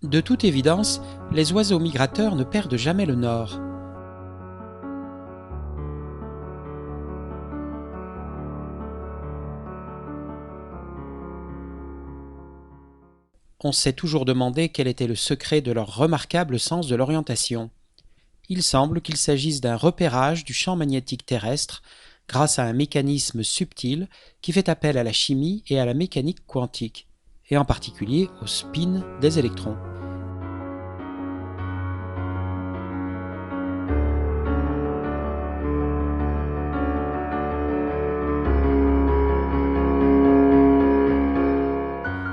De toute évidence, les oiseaux migrateurs ne perdent jamais le nord. On s'est toujours demandé quel était le secret de leur remarquable sens de l'orientation. Il semble qu'il s'agisse d'un repérage du champ magnétique terrestre grâce à un mécanisme subtil qui fait appel à la chimie et à la mécanique quantique, et en particulier au spin des électrons.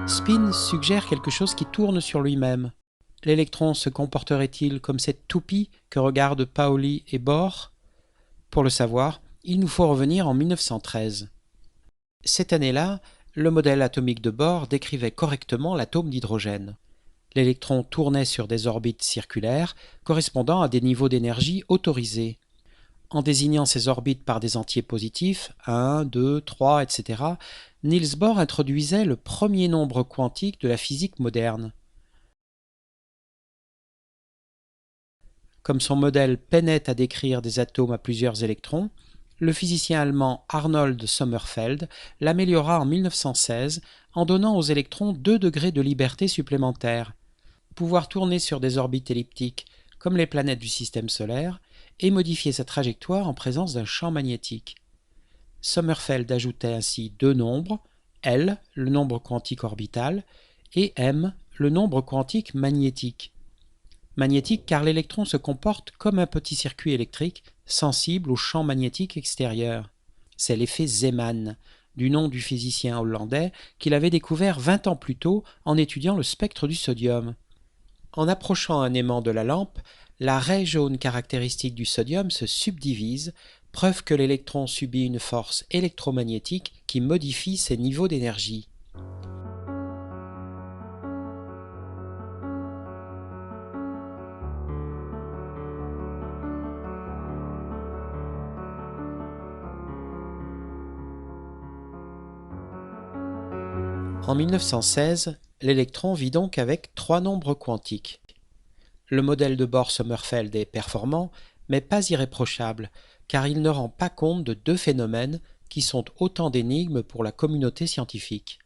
Spin suggère quelque chose qui tourne sur lui-même. L'électron se comporterait-il comme cette toupie que regardent Pauli et Bohr? Pour le savoir, il nous faut revenir en 1913. Cette année-là, le modèle atomique de Bohr décrivait correctement l'atome d'hydrogène. L'électron tournait sur des orbites circulaires correspondant à des niveaux d'énergie autorisés. En désignant ces orbites par des entiers positifs, 1, 2, 3, etc., Niels Bohr introduisait le premier nombre quantique de la physique moderne. Comme son modèle peinait à décrire des atomes à plusieurs électrons, le physicien allemand Arnold Sommerfeld l'améliora en 1916 en donnant aux électrons 2 degrés de liberté supplémentaires, pouvoir tourner sur des orbites elliptiques comme les planètes du système solaire et modifier sa trajectoire en présence d'un champ magnétique. Sommerfeld ajoutait ainsi 2 nombres, L, le nombre quantique orbital, et M, le nombre quantique magnétique. Magnétique car l'électron se comporte comme un petit circuit électrique sensible au champ magnétique extérieur. C'est l'effet Zeeman, du nom du physicien hollandais qu'il avait découvert 20 ans plus tôt en étudiant le spectre du sodium. En approchant un aimant de la lampe, la raie jaune caractéristique du sodium se subdivise, preuve que l'électron subit une force électromagnétique qui modifie ses niveaux d'énergie. En 1916, l'électron vit donc avec 3 nombres quantiques. Le modèle de Bohr-Sommerfeld est performant, mais pas irréprochable, car il ne rend pas compte de 2 phénomènes qui sont autant d'énigmes pour la communauté scientifique.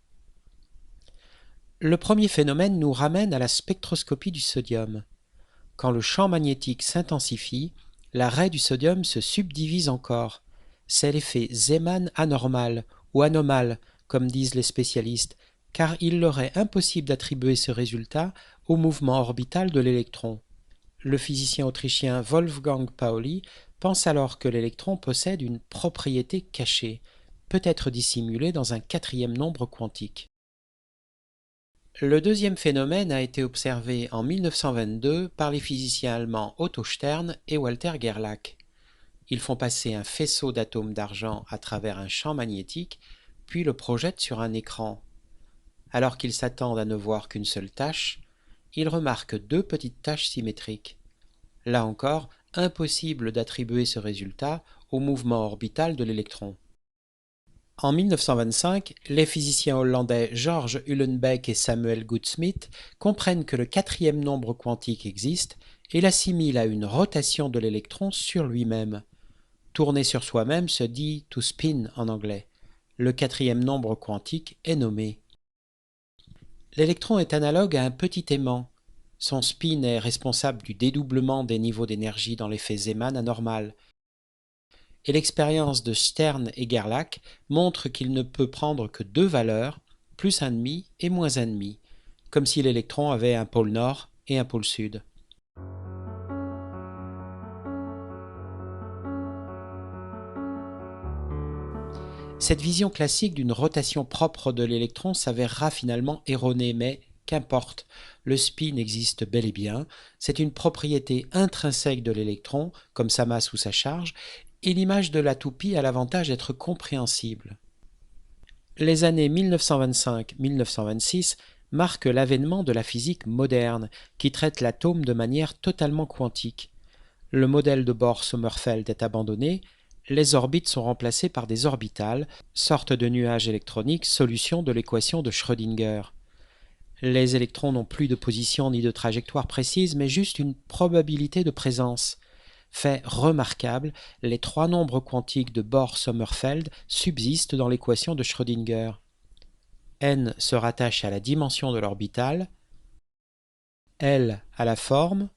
Le premier phénomène nous ramène à la spectroscopie du sodium. Quand le champ magnétique s'intensifie, la raie du sodium se subdivise encore. C'est l'effet Zeeman anormal ou anomale, comme disent les spécialistes, car il leur est impossible d'attribuer ce résultat au mouvement orbital de l'électron. Le physicien autrichien Wolfgang Pauli pense alors que l'électron possède une propriété cachée, peut-être dissimulée dans un 4e nombre quantique. Le deuxième phénomène a été observé en 1922 par les physiciens allemands Otto Stern et Walter Gerlach. Ils font passer un faisceau d'atomes d'argent à travers un champ magnétique, puis le projettent sur un écran. Alors qu'ils s'attendent à ne voir qu'une seule tache, ils remarquent 2 petites taches symétriques. Là encore, impossible d'attribuer ce résultat au mouvement orbital de l'électron. En 1925, les physiciens hollandais George Uhlenbeck et Samuel Goudsmit comprennent que le 4e nombre quantique existe et l'assimilent à une rotation de l'électron sur lui-même. Tourner sur soi-même se dit to spin en anglais. Le 4e nombre quantique est nommé. L'électron est analogue à un petit aimant. Son spin est responsable du dédoublement des niveaux d'énergie dans l'effet Zeeman anormal. Et l'expérience de Stern et Gerlach montre qu'il ne peut prendre que 2 valeurs, plus 1,5 et moins 1,5, comme si l'électron avait un pôle nord et un pôle sud. Cette vision classique d'une rotation propre de l'électron s'avérera finalement erronée, mais qu'importe, le spin existe bel et bien, c'est une propriété intrinsèque de l'électron, comme sa masse ou sa charge, et l'image de la toupie a l'avantage d'être compréhensible. Les années 1925-1926 marquent l'avènement de la physique moderne, qui traite l'atome de manière totalement quantique. Le modèle de Bohr-Sommerfeld est abandonné, les orbites sont remplacées par des orbitales, sorte de nuages électroniques, solution de l'équation de Schrödinger. Les électrons n'ont plus de position ni de trajectoire précise, mais juste une probabilité de présence. Fait remarquable, les trois nombres quantiques de Bohr-Sommerfeld subsistent dans l'équation de Schrödinger. N se rattache à la dimension de l'orbitale, L à la forme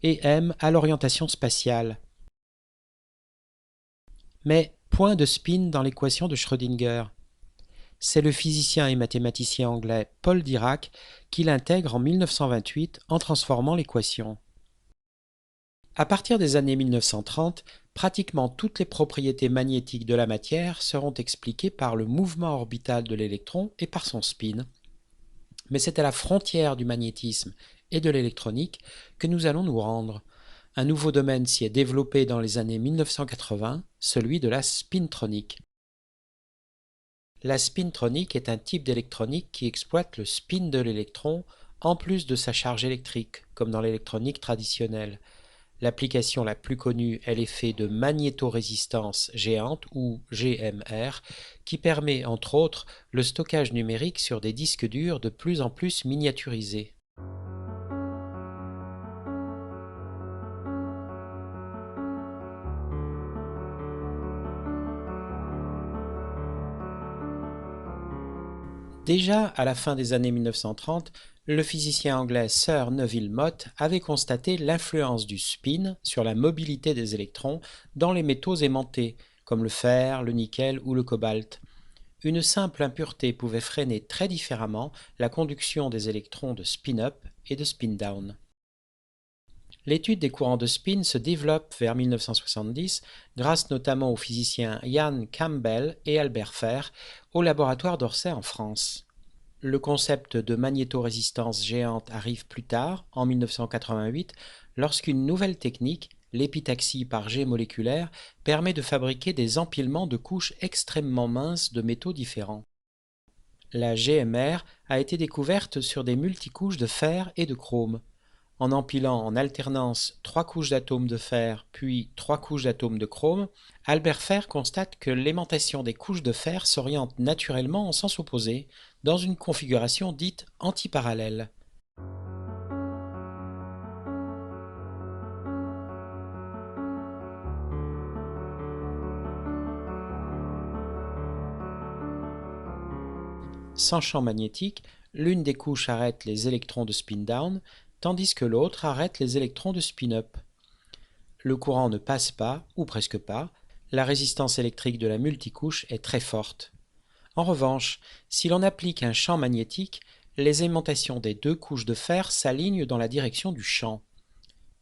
et M à l'orientation spatiale. Mais point de spin dans l'équation de Schrödinger. C'est le physicien et mathématicien anglais Paul Dirac qui l'intègre en 1928 en transformant l'équation. À partir des années 1930, pratiquement toutes les propriétés magnétiques de la matière seront expliquées par le mouvement orbital de l'électron et par son spin. Mais c'est à la frontière du magnétisme et de l'électronique que nous allons nous rendre. Un nouveau domaine s'y est développé dans les années 1980, celui de la spintronique. La spintronique est un type d'électronique qui exploite le spin de l'électron en plus de sa charge électrique, comme dans l'électronique traditionnelle. L'application la plus connue est l'effet de magnétorésistance géante ou GMR qui permet entre autres le stockage numérique sur des disques durs de plus en plus miniaturisés. Déjà à la fin des années 1930, le physicien anglais Sir Neville Mott avait constaté l'influence du spin sur la mobilité des électrons dans les métaux aimantés, comme le fer, le nickel ou le cobalt. Une simple impureté pouvait freiner très différemment la conduction des électrons de spin-up et de spin-down. L'étude des courants de spin se développe vers 1970 grâce notamment aux physiciens Ian Campbell et Albert Ferr au laboratoire d'Orsay en France. Le concept de magnétorésistance géante arrive plus tard, en 1988, lorsqu'une nouvelle technique, l'épitaxie par jet moléculaire, permet de fabriquer des empilements de couches extrêmement minces de métaux différents. La GMR a été découverte sur des multicouches de fer et de chrome. En empilant en alternance 3 couches d'atomes de fer puis 3 couches d'atomes de chrome, Albert Ferr constate que l'aimantation des couches de fer s'oriente naturellement en sens opposé, dans une configuration dite antiparallèle. Sans champ magnétique, l'une des couches arrête les électrons de spin-down, tandis que l'autre arrête les électrons de spin-up. Le courant ne passe pas, ou presque pas, la résistance électrique de la multicouche est très forte. En revanche, si l'on applique un champ magnétique, les aimantations des deux couches de fer s'alignent dans la direction du champ.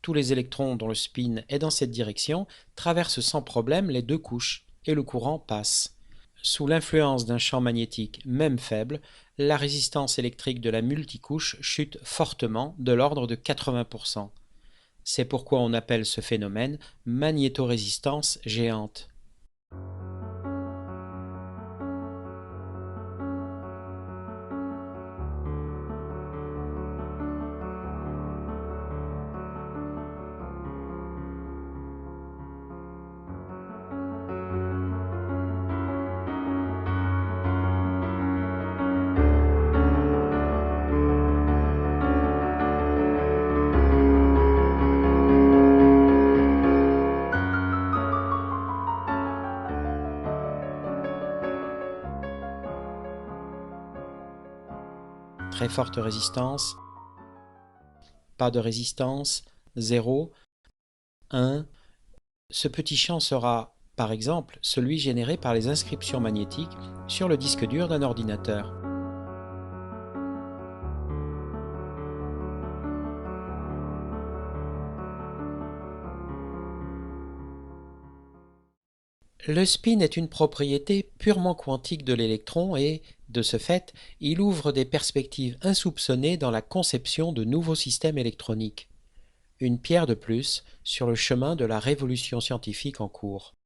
Tous les électrons dont le spin est dans cette direction traversent sans problème les deux couches, et le courant passe. Sous l'influence d'un champ magnétique même faible, la résistance électrique de la multicouche chute fortement, de l'ordre de 80%. C'est pourquoi on appelle ce phénomène magnétorésistance géante. Très forte résistance, pas de résistance, 0, 1. Ce petit champ sera, par exemple, celui généré par les inscriptions magnétiques sur le disque dur d'un ordinateur. Le spin est une propriété purement quantique de l'électron et, de ce fait, il ouvre des perspectives insoupçonnées dans la conception de nouveaux systèmes électroniques. Une pierre de plus sur le chemin de la révolution scientifique en cours.